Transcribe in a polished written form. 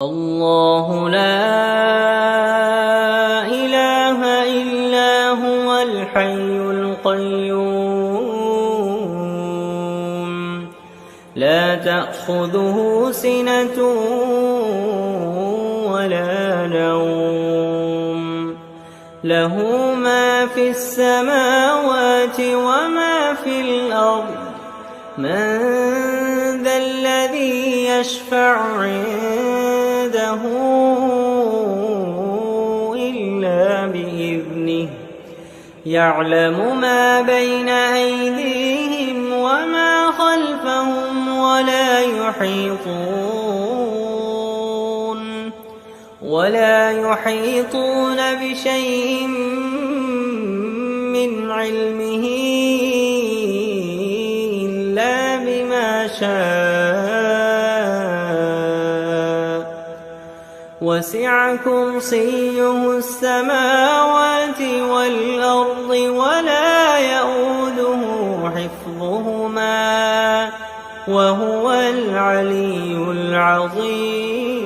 الله لا إله إلا هو الحي القيوم لا تأخذه سنة ولا نوم له ما في السماوات وما في الأرض من ذا الذي يشفع عنده إلا بإذنه يعلم ما بين أيديهم وما خلفهم ولا يحيطون بشيء من علمه إلا بما شاء وسع كرسيه السماوات والأرض ولا يئوده حفظهما وهو العلي العظيم.